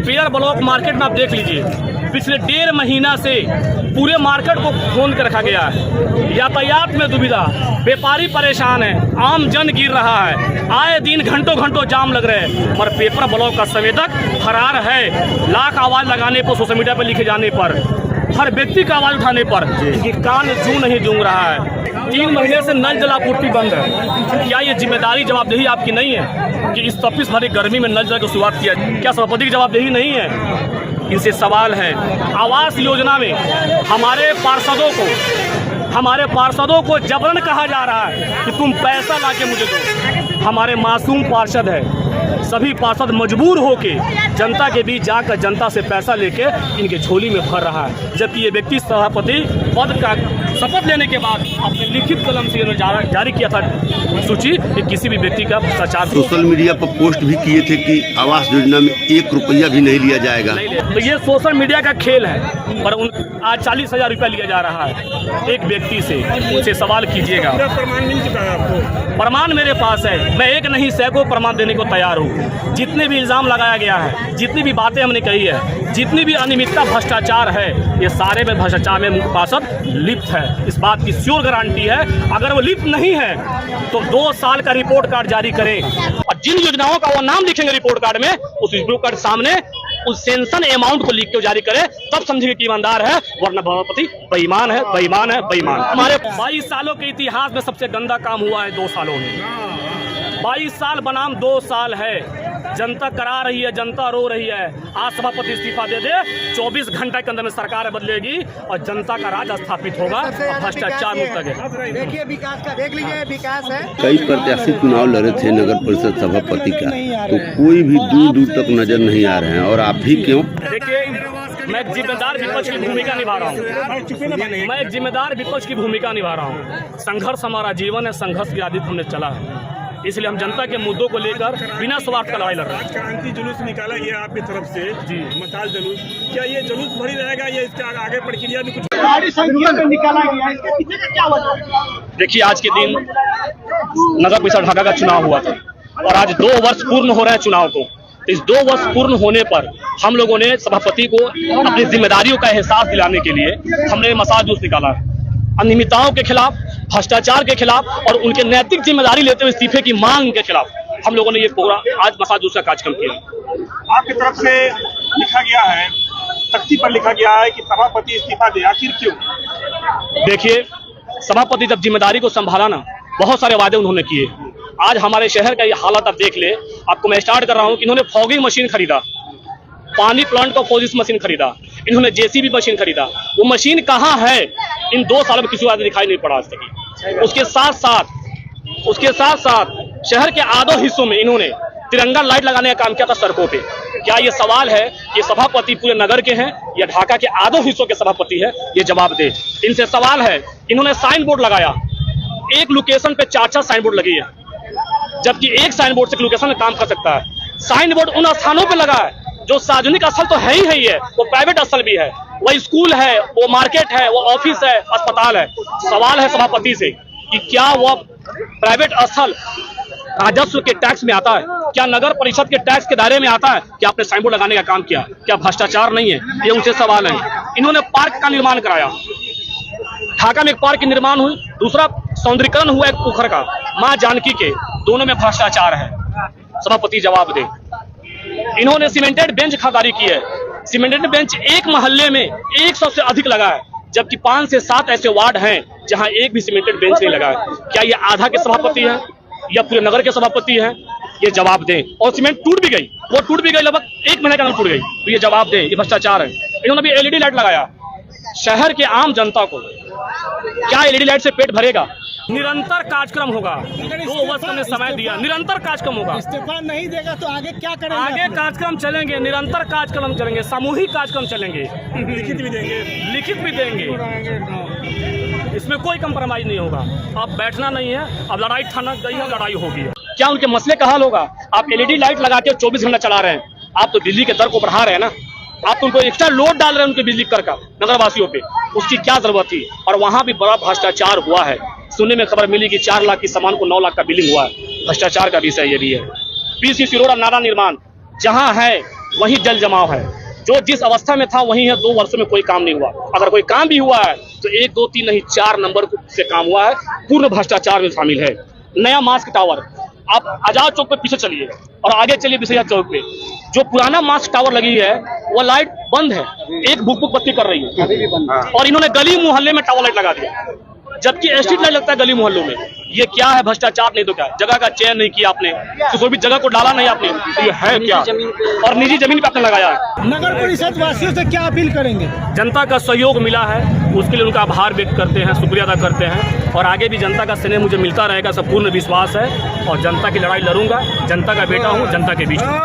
Pair block market में आप देख लीजिए, पिछले 1.5 महीना से पूरे मार्केट को खोल कर रखा गया है। यातायात में दुविधा, व्यापारी परेशान है, आम जन गिर रहा है, आए दिन घंटों घंटों जाम लग रहे हैं। और पेपर ब्लॉक का संवेदक फरार है। लाख आवाज़ लगाने पर, सोशल मीडिया पर लिखे जाने पर, हर व्यक्ति का आवाज़ उठाने पर कि कान जू नहीं जूंग रहा है। 3 महीने से नल जल आपूर्ति बंद है। क्या ये जिम्मेदारी, जवाबदेही आपकी नहीं है कि इस तपिश भरी गर्मी में नल जल की शुरुआत किया? क्या सभापति की जवाबदेही नहीं है? इनसे सवाल है। आवास योजना में हमारे पार्षदों को जबरन कहा जा रहा है कि तुम पैसा ला के मुझे दो। हमारे मासूम पार्षद है, सभी पार्षद मजबूर होके जनता के बीच जाकर जनता से पैसा लेके इनके झोली में भर रहा है। जबकि ये व्यक्ति सभापति पद का शपथ लेने के बाद अपने लिखित कलम से जारी किया था सूची कि किसी भी व्यक्ति का भ्रष्टाचार। सोशल मीडिया पर पोस्ट भी किए थे कि आवास योजना में 1 रुपया भी नहीं लिया जाएगा। तो ये सोशल मीडिया का खेल है। पर आज 40,000 रुपया लिया जा रहा है एक व्यक्ति से। उनसे सवाल कीजिएगा। प्रमाण मिल चुका है आपको? प्रमाण मेरे पास है। मैं एक नहीं सैकड़ों प्रमाण देने को तैयार हूँ। जितने भी इल्ज़ाम लगाया गया है, जितनी भी बातें हमने कही है, जितनी भी अनियमितता भ्रष्टाचार है, ये सारे में भ्रष्टाचार में पार्षद लिप्त है। इस बात की श्योर गारंटी है। अगर वो लिप्त नहीं है तो 2 साल का रिपोर्ट कार्ड जारी करें और जिन योजनाओं का वो नाम लिखेंगे रिपोर्ट कार्ड में, उस रिपोर्ट कार्ड सामने उस सेंशन अमाउंट को लिख के जारी करे, तब समझेंगे कि ईमानदार है। वरना सभापति बेईमान है, बेईमान है, बेईमान। हमारे 22 सालों के इतिहास में सबसे गंदा काम हुआ है 2 सालों में। 22 साल बनाम 2 साल है। जनता करा रही है, जनता रो रही है। आज सभापति इस्तीफा दे दे, 24 घंटे के अंदर में सरकार बदलेगी और जनता का राज स्थापित होगा और भ्रष्टाचार मुक्त है। देखिए विकास का, देख लीजिए विकास है। कई प्रत्याशी चुनाव लड़े थे नगर परिषद सभापति का, तो कोई भी दूर दूर तक नजर नहीं आ रहे हैं। और आप भी क्यों? देखिए, मैं एक जिम्मेदार विपक्ष की भूमिका निभा रहा हूँ। संघर्ष हमारा जीवन है, संघर्ष की आदत हमने चला है। इसलिए हम जनता के मुद्दों को लेकर बिना स्वार्थ का लड़ाई लड़ रहे हैं। क्रांति जुलूस निकाला गया आपकी तरफ से जी, मसाल जुलूस, क्या ये जुलूस भरी रहेगा या इसके आगे प्रक्रिया भी कुछ? निकाला गया, इसके पीछे का क्या वजह? देखिए, आज के दिन नगर परिषद ढाका का चुनाव हुआ था और आज 2 वर्ष पूर्ण हो रहे हैं चुनाव को। इस 2 वर्ष पूर्ण होने पर हम लोगों ने सभापति को अपनी जिम्मेदारियों का एहसास दिलाने के लिए हमने मसाल जूस निकाला है। अनियमितताओं के खिलाफ, भ्रष्टाचार के खिलाफ और उनके नैतिक जिम्मेदारी लेते हुए इस्तीफे की मांग के खिलाफ हम लोगों ने ये पूरा आज मसाल जूस का कार्यक्रम किया। आपकी तरफ से लिखा गया है, तख्ती पर लिखा गया है कि सभापति इस्तीफा दे, आखिर क्यों? देखिए, सभापति जब जिम्मेदारी को संभाला ना, बहुत सारे वादे उन्होंने किए। आज हमारे शहर का ये हालत आप देख ले। आपको मैं स्टार्ट कर रहा हूँ कि इन्होंने फॉगिंग मशीन खरीदा, पानी प्लांट का फोजिस मशीन खरीदा, इन्होंने जेसीबी मशीन खरीदा। वो मशीन कहाँ है? इन 2 सालों में किसी को दिखाई नहीं पड़ा आज तक। उसके साथ साथ शहर के आधो हिस्सों में इन्होंने तिरंगा लाइट लगाने का काम किया था सड़कों पे। क्या ये सवाल है कि सभापति पूरे नगर के हैं या ढाका के आधो हिस्सों के सभापति है? ये जवाब दे। इनसे सवाल है, इन्होंने साइन बोर्ड लगाया, एक लोकेशन पे 4-4 साइन बोर्ड लगी है, जबकि एक साइन बोर्ड से लोकेशन में काम कर सकता है। साइन बोर्ड उन स्थानों पे लगा है जो सार्वजनिक स्थल तो है ही है, वो प्राइवेट स्थल भी है, वो स्कूल है, वो मार्केट है, वो ऑफिस है, अस्पताल है। सवाल है सभापति से कि क्या वो प्राइवेट स्थल राजस्व के टैक्स में आता है? क्या नगर परिषद के टैक्स के दायरे में आता है? क्या आपने साइन बोर्ड लगाने का काम किया? क्या भ्रष्टाचार नहीं है? ये उनसे सवाल है। इन्होंने पार्क का निर्माण कराया, ढाका में एक पार्क की निर्माण हुई, दूसरा सौंदर्यीकरण हुआ एक पोखर का, मां जानकी के, दोनों में भ्रष्टाचार है। सभापति जवाब दे। इन्होंने सीमेंटेड बेंच खरीदारी की है। सीमेंटेड बेंच एक मोहल्ले में 100 से अधिक लगा है, जबकि 5 से 7 ऐसे वार्ड हैं जहां एक भी सीमेंटेड बेंच नहीं लगा है। क्या ये आधा के सभापति है या पूरे नगर के सभापति है? ये जवाब दें। और सीमेंट टूट भी गई, वो टूट भी गई, लगभग 1 महीने के अंदर टूट गई, तो ये जवाब दें। ये भ्रष्टाचार है। इन्होंने भी एलईडी लाइट लगाया। शहर के आम जनता को क्या एलईडी लाइट से पेट भरेगा? निरंतर कार्यक्रम होगा। 2 वर्ष हमने समय दिया, निरंतर कार्यक्रम होगा। इस्तीफा नहीं देगा तो आगे क्या करेंगे? आगे कार्यक्रम चलेंगे, निरंतर कार्यक्रम चलेंगे, सामूहिक कार्यक्रम चलेंगे, लिखित भी देंगे। इसमें कोई कंप्रोमाइज नहीं होगा। अब बैठना नहीं है, अब लड़ाई थाना गई है, लड़ाई होगी। क्या उनके मसले का हल होगा? आप एलईडी लाइट लगा के 24 घंटा चला रहे हैं, आप तो बिजली के दर को बढ़ा रहे हैं ना। आप तो उनको एक्स्ट्रा लोड डाल रहे हैं उनके बिजली कर का नगरवासियों पे, उसकी क्या जरूरत थी? और वहां भी बड़ा भ्रष्टाचार हुआ है। सुनने में खबर मिली कि 4 लाख की सामान को 9 लाख का बिलिंग हुआ है। भ्रष्टाचार का विषय ये भी है। पीसीसी रोड नाला निर्माण जहां है वही जल जमाव है। जो जिस अवस्था में था वही है। 2 वर्षों में कोई काम नहीं हुआ। अगर कोई काम भी हुआ है तो 1, 2, 3 नहीं 4 नंबर से काम हुआ है। पूर्ण भ्रष्टाचार में शामिल है। नया मास्क टावर, आप आजाद चौक पे पीछे चलिए और आगे चलिए बिसैया चौक पे, जो पुराना मास्क टावर लगी है वो लाइट बंद है, एक बुक बत्ती कर रही है। और इन्होंने गली मोहल्ले में टावर लाइट लगा दिया, जबकि स्ट्रीट लाइट लगता है गली मोहल्लों में। ये क्या है? भ्रष्टाचार नहीं तो क्या? जगह का चयन नहीं किया आपने, किसी भी जगह को डाला नहीं आपने, तो ये है क्या? और निजी जमीन पे आपने लगाया है। नगर परिषद वासियों से क्या अपील करेंगे? जनता का सहयोग मिला है, उसके लिए उनका आभार व्यक्त करते हैं, शुक्रिया अदा करते हैं। और आगे भी जनता का स्नेह मुझे मिलता रहेगा, सब पूर्ण विश्वास है। और जनता की लड़ाई लड़ूंगा, जनता का बेटा हूँ, जनता के बीच हूँ।